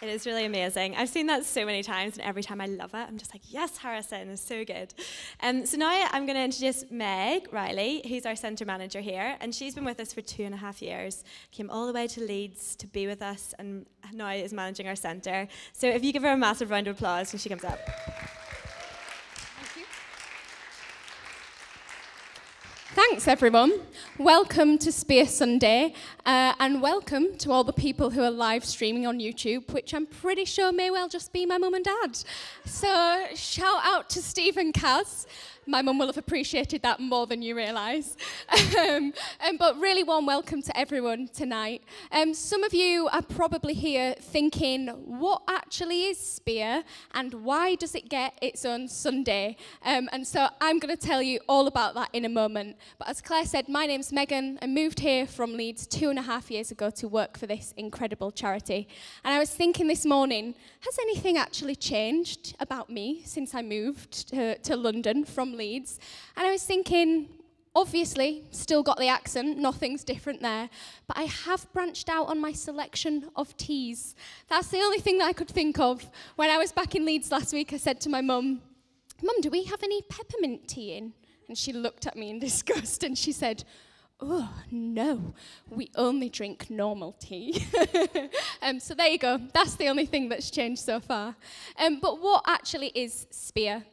It is really amazing. I've seen that so many times, and every time I love it. I'm just like, yes, Harrison is so good. So now I'm going to introduce Meg Riley, who's our centre manager here, and she's been with us for 2.5 years. Came all the way to Leeds to be with us, and now is managing our centre. So if you give her a massive round of applause when she comes up. Thanks, everyone. Welcome to Spear Sunday, and welcome to all the people who are live streaming on YouTube, which I'm pretty sure may well just be my mum and dad. So shout out to Steve and Kaz. My mum will have appreciated that more than you realise. But really warm welcome to everyone tonight. Some of you are probably here thinking, what actually is Spear and why does it get its own Sunday? And so I'm going to tell you all about that in a moment. But as Claire said, my name's Megan. I moved here from Leeds 2.5 years ago to work for this incredible charity. And I was thinking this morning, has anything actually changed about me since I moved to London from Leeds? And I was thinking, obviously, still got the accent, nothing's different there, but I have branched out on my selection of teas. That's the only thing that I could think of. When I was back in Leeds last week, I said to my mum, "Mum, do we have any peppermint tea in?" And she looked at me in disgust and she said, "Oh, no, we only drink normal tea." So there you go. That's the only thing that's changed so far. But what actually is Spear?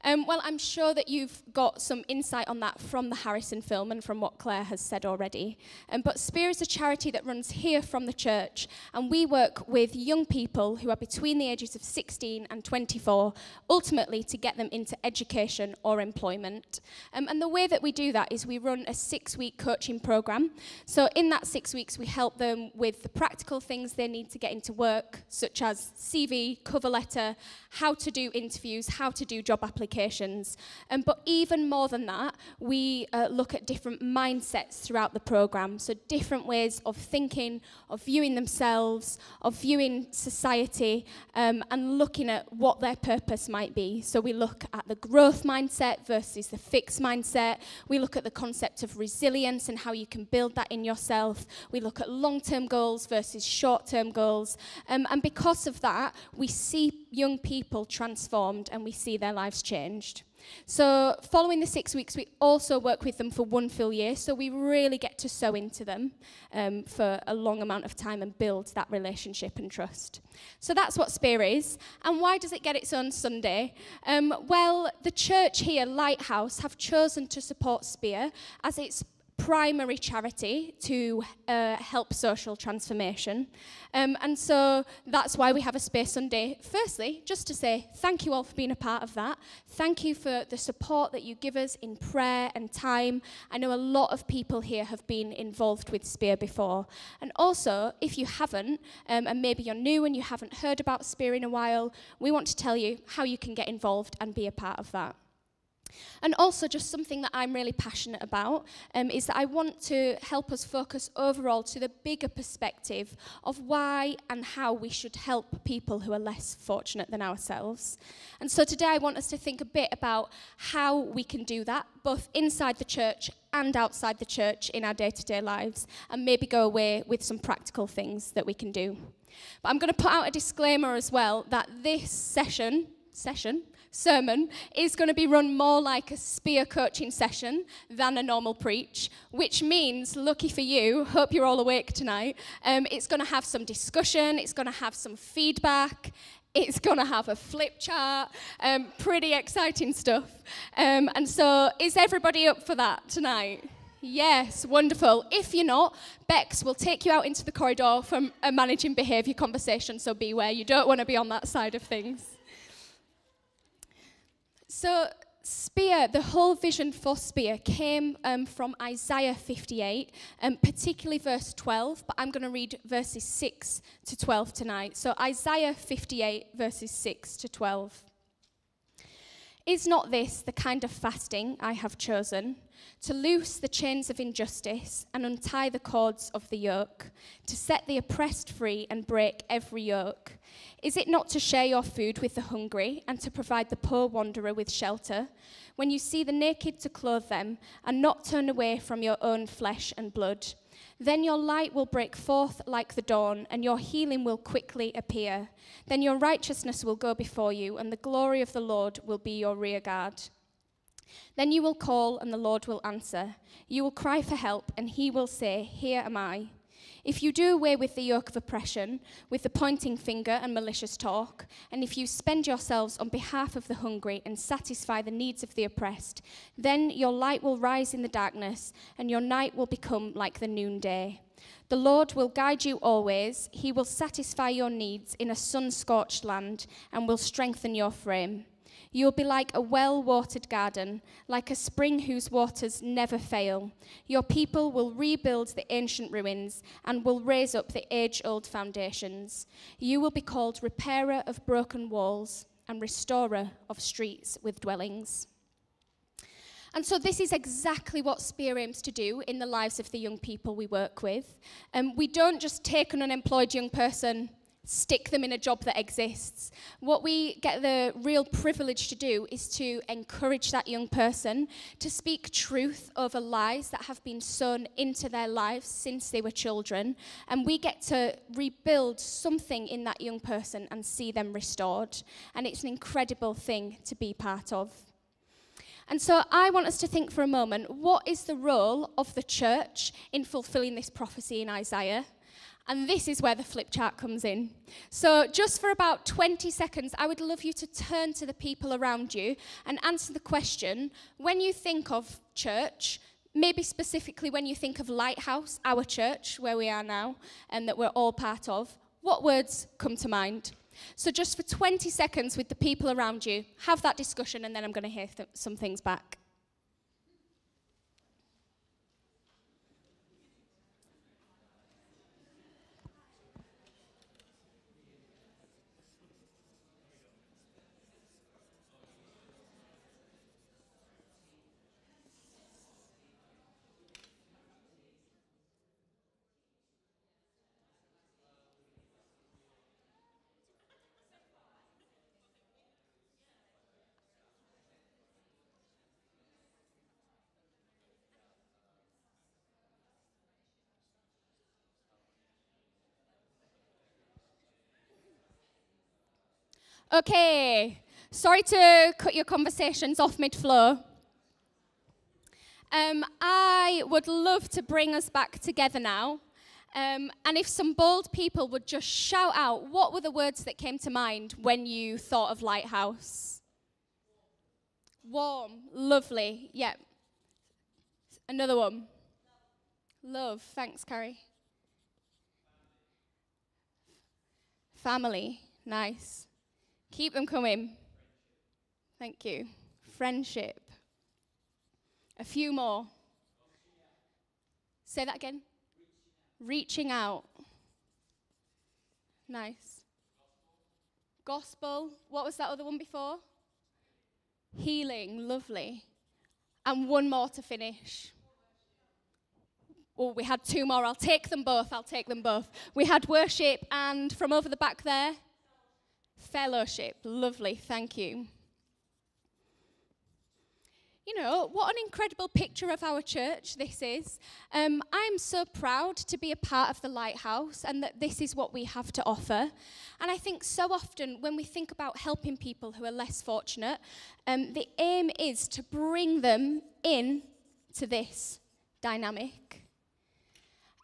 Well, I'm sure that you've got some insight on that from the Harrison film and from what Claire has said already. But Spear is a charity that runs here from the church, and we work with young people who are between the ages of 16 and 24, ultimately to get them into education or employment. And the way that we do that is we run a 6-week coaching program. So in that 6 weeks, we help them with the practical things they need to get into work, such as CV, cover letter, how to do interviews, how to do job applications. But even more than that, we look at different mindsets throughout the programme. So different ways of thinking, of viewing themselves, of viewing society, and looking at what their purpose might be. So we look at the growth mindset versus the fixed mindset. We look at the concept of resilience and how you can build that in yourself. We look at long-term goals versus short-term goals. And because of that, we see young people transformed and we see their lives changed. So following the 6 weeks, we also work with them for 1 full year, so we really get to sow into them for a long amount of time and build that relationship and trust. So that's what Spear is. And why does it get its own Sunday? Well, the church here, Lighthouse, have chosen to support Spear as its primary charity to help social transformation. And so that's why we have a Spear Sunday. Firstly, just to say thank you all for being a part of that. Thank you for the support that you give us in prayer and time. I know a lot of people here have been involved with Spear before. And also, if you haven't, and maybe you're new and you haven't heard about Spear in a while, we want to tell you how you can get involved and be a part of that. And also, just something that I'm really passionate about is that I want to help us focus overall to the bigger perspective of why and how we should help people who are less fortunate than ourselves. And so today I want us to think a bit about how we can do that, both inside the church and outside the church in our day-to-day lives, and maybe go away with some practical things that we can do. But I'm going to put out a disclaimer as well that this sermon is going to be run more like a Spear coaching session than a normal preach, which means, lucky for you, hope you're all awake tonight, it's going to have some discussion, it's going to have some feedback, it's going to have a flip chart, pretty exciting stuff. And so is everybody up for that tonight? Yes, wonderful. If you're not, Bex will take you out into the corridor for a managing behaviour conversation, so beware, you don't want to be on that side of things. So Spear, the whole vision for Spear came from Isaiah 58, particularly verse 12, but I'm going to read verses 6 to 12 tonight. So Isaiah 58, verses 6 to 12. Is not this the kind of fasting I have chosen? To loose the chains of injustice and untie the cords of the yoke, to set the oppressed free and break every yoke. Is it not to share your food with the hungry and to provide the poor wanderer with shelter? When you see the naked, to clothe them and not turn away from your own flesh and blood. Then your light will break forth like the dawn, and your healing will quickly appear. Then your righteousness will go before you, and the glory of the Lord will be your rear guard. Then you will call, and the Lord will answer. You will cry for help, and he will say, "Here am I." If you do away with the yoke of oppression, with the pointing finger and malicious talk, and if you spend yourselves on behalf of the hungry and satisfy the needs of the oppressed, then your light will rise in the darkness, and your night will become like the noonday. The Lord will guide you always. He will satisfy your needs in a sun-scorched land and will strengthen your frame. You will be like a well-watered garden, like a spring whose waters never fail. Your people will rebuild the ancient ruins and will raise up the age-old foundations. You will be called repairer of broken walls and restorer of streets with dwellings. And so this is exactly what Spear aims to do in the lives of the young people we work with. We don't just take an unemployed young person, stick them in a job that exists. What we get the real privilege to do is to encourage that young person to speak truth over lies that have been sown into their lives since they were children. And we get to rebuild something in that young person and see them restored. And it's an incredible thing to be part of. And so I want us to think for a moment, what is the role of the church in fulfilling this prophecy in Isaiah? And this is where the flip chart comes in. So just for about 20 seconds, I would love you to turn to the people around you and answer the question, when you think of church, maybe specifically when you think of Lighthouse, our church, where we are now, and that we're all part of, what words come to mind? So just for 20 seconds with the people around you, have that discussion, and then I'm going to hear some things back. Okay, sorry to cut your conversations off mid-flow. I would love to bring us back together now. And if some bold people would just shout out, what were the words that came to mind when you thought of Lighthouse? Warm, lovely, yeah. Another one. Love, thanks, Carrie. Family, nice. Keep them coming. Thank you. Friendship. A few more. Say that again. Reaching out. Nice. Gospel. What was that other one before? Healing. Lovely. And one more to finish. Oh, we had two more. I'll take them both. We had worship, and from over the back there, fellowship. Lovely, thank you. You know, what an incredible picture of our church this is. I'm so proud to be a part of the Lighthouse and that this is what we have to offer. And I think so often when we think about helping people who are less fortunate, the aim is to bring them in to this dynamic.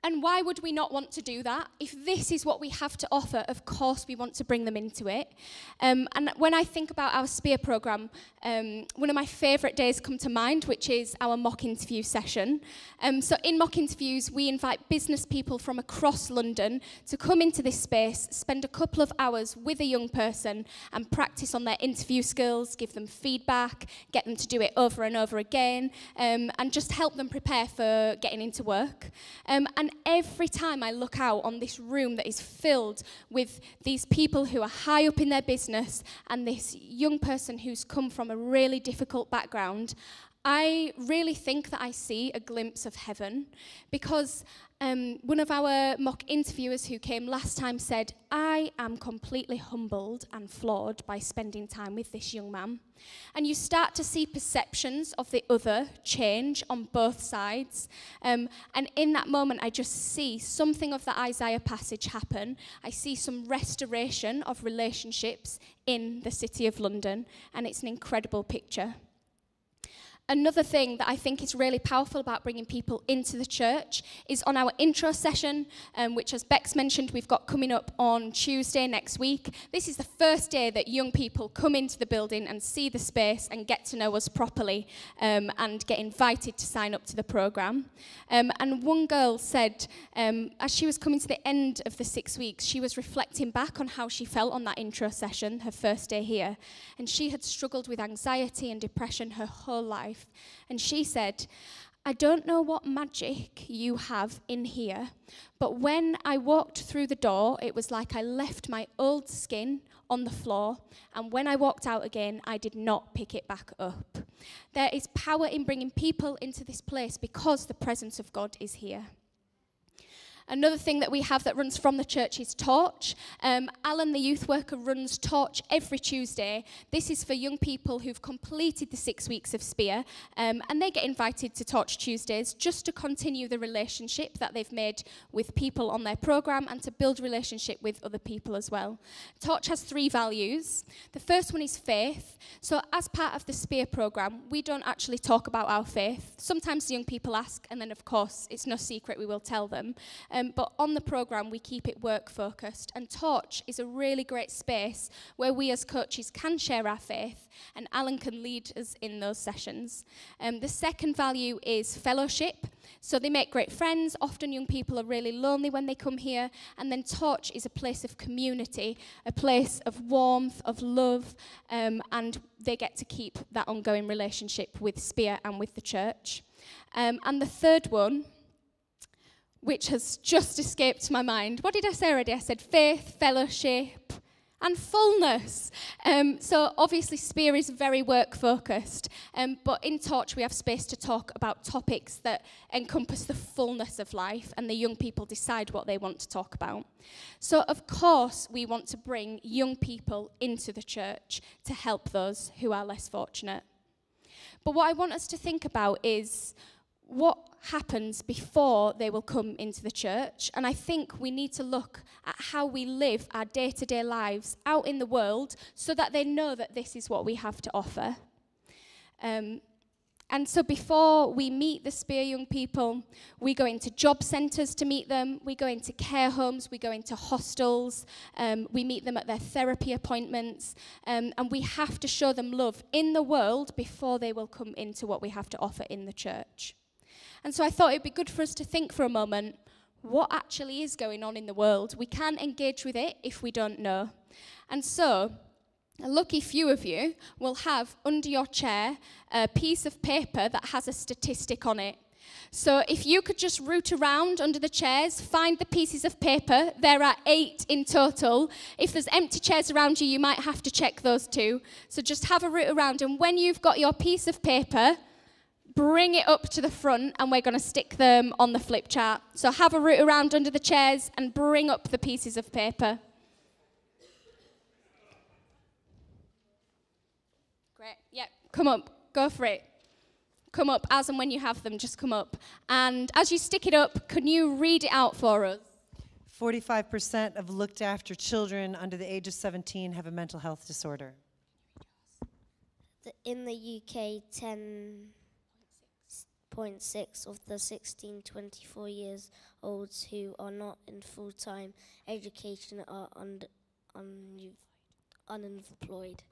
And why would we not want to do that? If this is what we have to offer, of course we want to bring them into it. And when I think about our Spear programme, one of my favourite days come to mind, which is our mock interview session. So in mock interviews, we invite business people from across London to come into this space, spend a couple of hours with a young person and practice on their interview skills, give them feedback, get them to do it over and over again, and just help them prepare for getting into work. And every time I look out on this room that is filled with these people who are high up in their business and this young person who's come from a really difficult background, I really think that I see a glimpse of heaven because one of our mock interviewers who came last time said, I am completely humbled and flawed by spending time with this young man. And you start to see perceptions of the other change on both sides. And in that moment, I just see something of the Isaiah passage happen. I see some restoration of relationships in the city of London, and it's an incredible picture. Another thing that I think is really powerful about bringing people into the church is on our intro session, which, as Bex mentioned, we've got coming up on Tuesday next week. This is the first day that young people come into the building and see the space and get to know us properly and get invited to sign up to the programme. And one girl said, as she was coming to the end of the 6 weeks, she was reflecting back on how she felt on that intro session, her first day here. And she had struggled with anxiety and depression her whole life. And she said, I don't know what magic you have in here, but when I walked through the door, it was like I left my old skin on the floor, and when I walked out again, I did not pick it back up. There is power in bringing people into this place because the presence of God is here. Another thing that we have that runs from the church is Torch. Alan, the youth worker, runs Torch every Tuesday. This is for young people who've completed the 6 weeks of Spear, and they get invited to Torch Tuesdays just to continue the relationship that they've made with people on their programme and to build relationship with other people as well. Torch has 3 values. The first one is faith. So as part of the Spear programme, we don't actually talk about our faith. Sometimes the young people ask, and then of course it's no secret we will tell them. But on the programme, we keep it work-focused. And Torch is a really great space where we as coaches can share our faith, and Alan can lead us in those sessions. The second value is fellowship. So they make great friends. Often young people are really lonely when they come here. And then Torch is a place of community, a place of warmth, of love, and they get to keep that ongoing relationship with Spear and with the church. And the third one, which has just escaped my mind. What did I say already? I said faith, fellowship, and fullness. So obviously Spear is very work-focused, but in Torch we have space to talk about topics that encompass the fullness of life, and the young people decide what they want to talk about. So of course we want to bring young people into the church to help those who are less fortunate. But what I want us to think about is what happens before they will come into the church. And I think we need to look at how we live our day-to-day lives out in the world so that they know that this is what we have to offer. And so before we meet the Spear young people, we go into job centres to meet them, we go into care homes, we go into hostels, we meet them at their therapy appointments, and we have to show them love in the world before they will come into what we have to offer in the church. And so I thought it'd be good for us to think for a moment, what actually is going on in the world? We can't engage with it if we don't know. And so, a lucky few of you will have under your chair a piece of paper that has a statistic on it. So if you could just root around under the chairs, find the pieces of paper. There are 8 in total. If there's empty chairs around you, you might have to check those too. So just have a root around, and when you've got your piece of paper, bring it up to the front, and we're going to stick them on the flip chart. So have a root around under the chairs and bring up the pieces of paper. Great. Yep. Come up. Go for it. Come up as and when you have them. Just come up. And as you stick it up, can you read it out for us? 45% of looked after children under the age of 17 have a mental health disorder. In the UK, 10.6 of the 16-24 years olds who are not in full-time education are unemployed.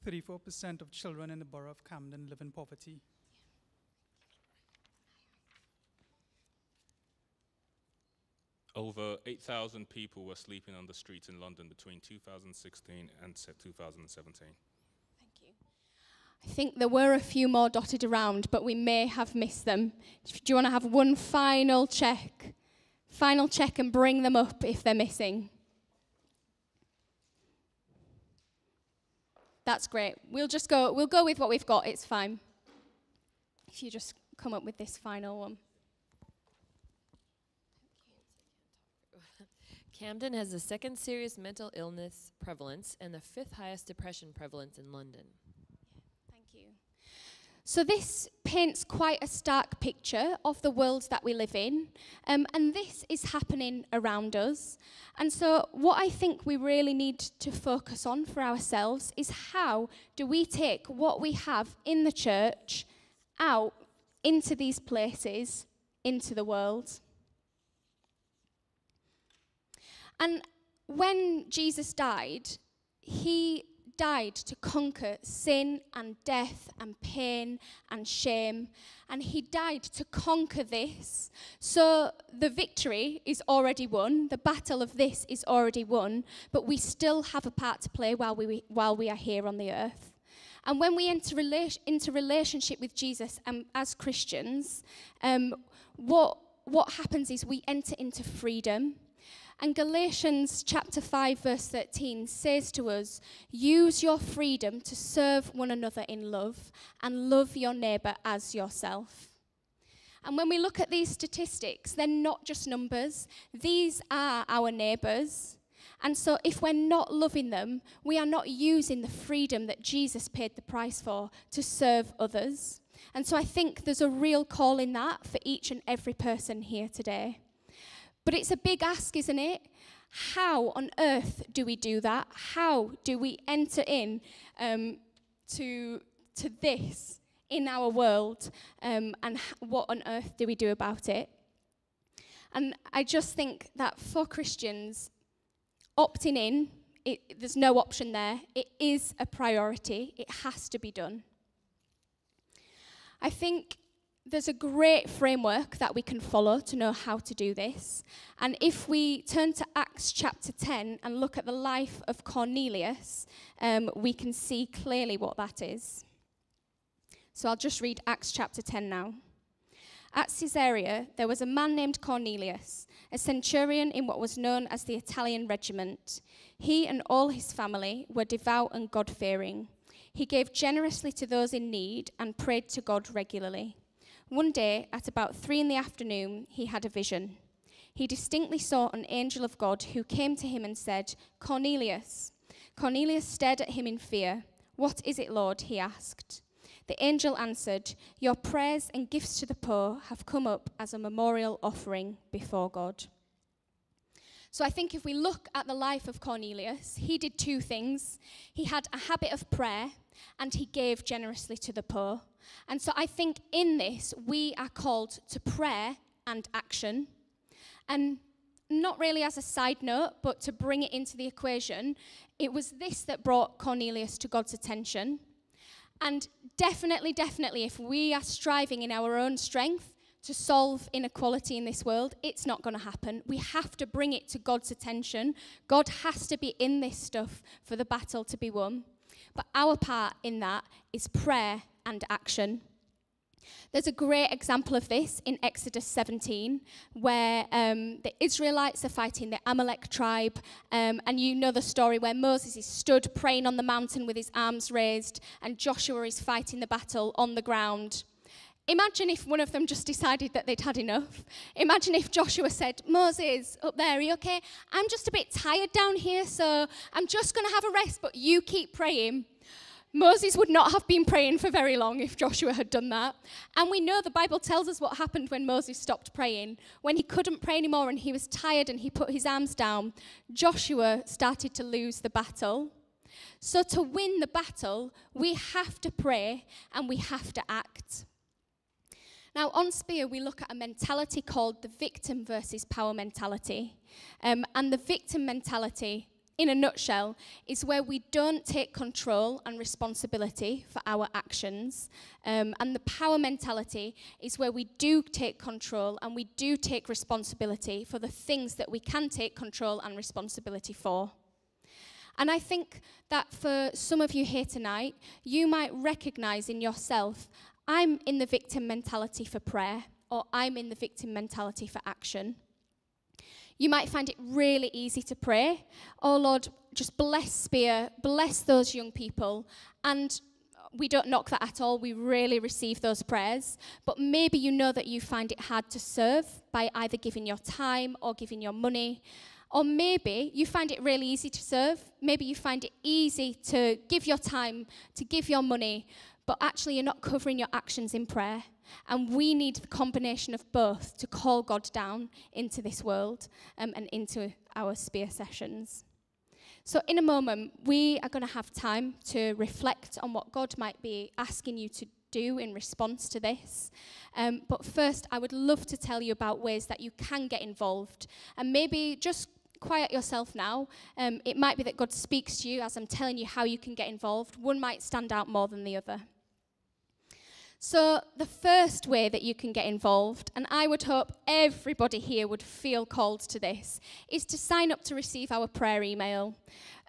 34% of children in the borough of Camden live in poverty. Over 8,000 people were sleeping on the streets in London between 2016 and 2017. Thank you. I think there were a few more dotted around, but we may have missed them. Do you want to have one final check? Final check and bring them up if they're missing. That's great. We'll go with what we've got. It's fine. If you just come up with this final one. Camden has the second serious mental illness prevalence and the fifth highest depression prevalence in London. Thank you. So this paints quite a stark picture of the world that we live in, and this is happening around us. And so what I think we really need to focus on for ourselves is how do we take what we have in the church out into these places, into the world. And when Jesus died, he died to conquer sin and death and pain and shame. And he died to conquer this. So the victory is already won. The battle of this is already won. But we still have a part to play while we are here on the earth. And when we enter into relationship with Jesus as Christians, what happens is we enter into freedom. And Galatians chapter 5 verse 13 says to us, use your freedom to serve one another in love and love your neighbour as yourself. And when we look at these statistics, they're not just numbers. These are our neighbours. And so if we're not loving them, we are not using the freedom that Jesus paid the price for to serve others. And so I think there's a real call in that for each and every person here today. But it's a big ask, isn't it? How on earth do we do that? How do we enter in to this in our world? And what on earth do we do about it? And I just think that for Christians, opting in, there's no option there. It is a priority. It has to be done. I think there's a great framework that we can follow to know how to do this. And if we turn to Acts chapter 10 and look at the life of Cornelius, we can see clearly what that is. So I'll just read Acts chapter 10 now. At Caesarea, there was a man named Cornelius, a centurion in what was known as the Italian regiment. He and all his family were devout and God-fearing. He gave generously to those in need and prayed to God regularly. One day, at about 3 p.m, he had a vision. He distinctly saw an angel of God who came to him and said, Cornelius. Cornelius stared at him in fear. What is it, Lord? He asked. The angel answered, your prayers and gifts to the poor have come up as a memorial offering before God. So I think if we look at the life of Cornelius, he did two things. He had a habit of prayer and he gave generously to the poor. And so I think in this, we are called to prayer and action. And not really as a side note, but to bring it into the equation, it was this that brought Cornelius to God's attention. And definitely, if we are striving in our own strength to solve inequality in this world, it's not going to happen. We have to bring it to God's attention. God has to be in this stuff for the battle to be won. But our part in that is prayer and action. There's a great example of this in Exodus 17, where the Israelites are fighting the Amalek tribe, and you know the story where Moses is stood praying on the mountain with his arms raised, and Joshua is fighting the battle on the ground. Imagine if one of them just decided that they'd had enough. Imagine if Joshua said, Moses, up there, are you okay? I'm just a bit tired down here, so I'm just going to have a rest, but you keep praying. Moses would not have been praying for very long if Joshua had done that. And we know the Bible tells us what happened when Moses stopped praying. When he couldn't pray anymore and he was tired and he put his arms down, Joshua started to lose the battle. So to win the battle, we have to pray and we have to act. Now, on Spear, we look at a mentality called the victim versus power mentality. And the victim mentality, in a nutshell, is where we don't take control and responsibility for our actions. And the power mentality is where we do take control and we do take responsibility for the things that we can take control and responsibility for. And I think that for some of you here tonight, you might recognize in yourself, I'm in the victim mentality for prayer, or I'm in the victim mentality for action. You might find it really easy to pray, oh Lord, just bless Spear, bless those young people. And we don't knock that at all. We really receive those prayers. But maybe you know that you find it hard to serve by either giving your time or giving your money. Or maybe you find it really easy to serve. Maybe you find it easy to give your time, to give your money, but actually you're not covering your actions in prayer. And we need the combination of both to call God down into this world and into our Spear sessions. So in a moment, we are going to have time to reflect on what God might be asking you to do in response to this. But first, I would love to tell you about ways that you can get involved. And maybe just quiet yourself now. It might be that God speaks to you as I'm telling you how you can get involved. One might stand out more than the other. So the first way that you can get involved, and I would hope everybody here would feel called to this, is to sign up to receive our prayer email.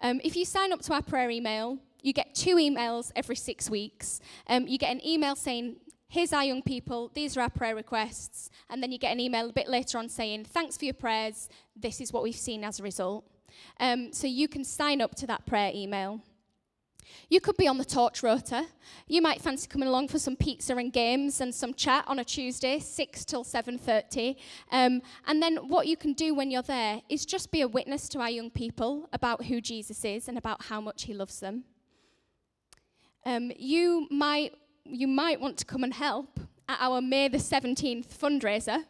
If you sign up to our prayer email, you get 2 emails every 6 weeks. You get an email saying, here's our young people, these are our prayer requests, and then you get an email a bit later on saying, thanks for your prayers, this is what we've seen as a result. So you can sign up to that prayer email. You could be on the Torch Rota. You might fancy coming along for some pizza and games and some chat on a Tuesday, 6 till 7:30. And then what you can do when you're there is just be a witness to our young people about who Jesus is and about how much he loves them. You might want to come and help at our May the 17th fundraiser.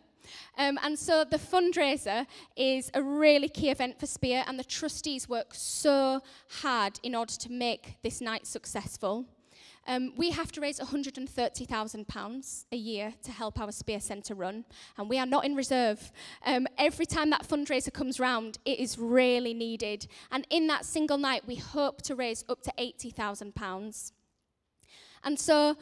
And so the fundraiser is a really key event for Spear, and the trustees work so hard in order to make this night successful. We have to raise £130,000 a year to help our Spear Centre run, and we are not in reserve. Every time that fundraiser comes round, it is really needed. And in that single night, we hope to raise up to £80,000. And so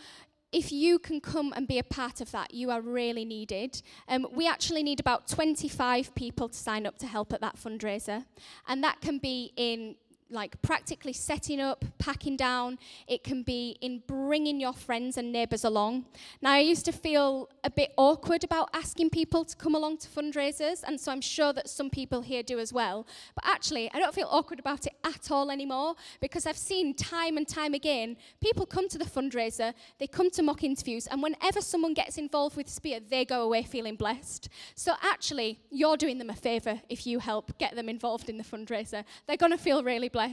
if you can come and be a part of that, you are really needed. We actually need about 25 people to sign up to help at that fundraiser. And that can be in like practically setting up, packing down. It can be in bringing your friends and neighbours along. Now, I used to feel a bit awkward about asking people to come along to fundraisers, and so I'm sure that some people here do as well. But actually, I don't feel awkward about it at all anymore, because I've seen time and time again, people come to the fundraiser, they come to mock interviews, and whenever someone gets involved with Spear, they go away feeling blessed. So actually, you're doing them a favour if you help get them involved in the fundraiser. They're going to feel really blessed.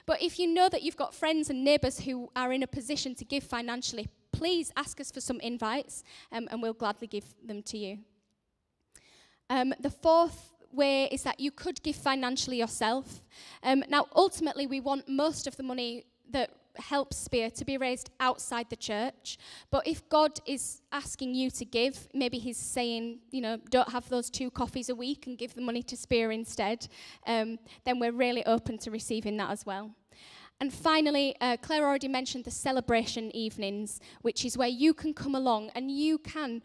But if you know that you've got friends and neighbours who are in a position to give financially, please ask us for some invites, and we'll gladly give them to you. The fourth way is that you could give financially yourself. Now, ultimately, we want most of the money that helps Spear to be raised outside the church. But if God is asking you to give, maybe he's saying, you know, don't have those 2 coffees a week and give the money to Spear instead, then we're really open to receiving that as well. And finally, Claire already mentioned the celebration evenings, which is where you can come along and you can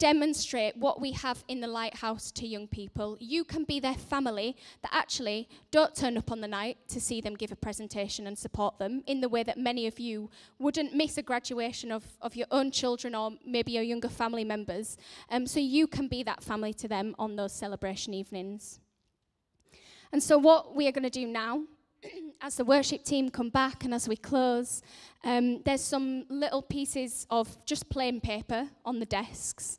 demonstrate what we have in the Lighthouse to young people. You can be their family that actually don't turn up on the night to see them give a presentation and support them in the way that many of you wouldn't miss a graduation of your own children or maybe your younger family members. So you can be that family to them on those celebration evenings. And so what we are going to do now, as the worship team come back and as we close, there's some little pieces of just plain paper on the desks.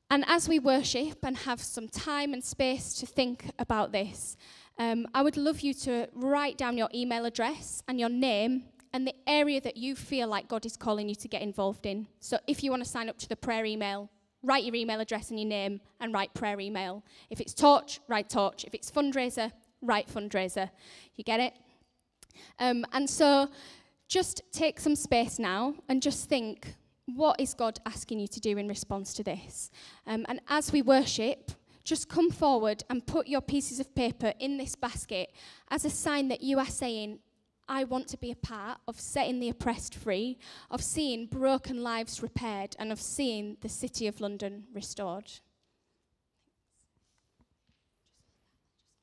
And as we worship and have some time and space to think about this, I would love you to write down your email address and your name and the area that you feel like God is calling you to get involved in. So if you want to sign up to the prayer email, write your email address and your name and write prayer email. If it's Torch, write Torch. If it's fundraiser, write fundraiser. You get it? And so just take some space now and just think, what is God asking you to do in response to this? And as we worship, just come forward and put your pieces of paper in this basket as a sign that you are saying, I want to be a part of setting the oppressed free, of seeing broken lives repaired, and of seeing the City of London restored.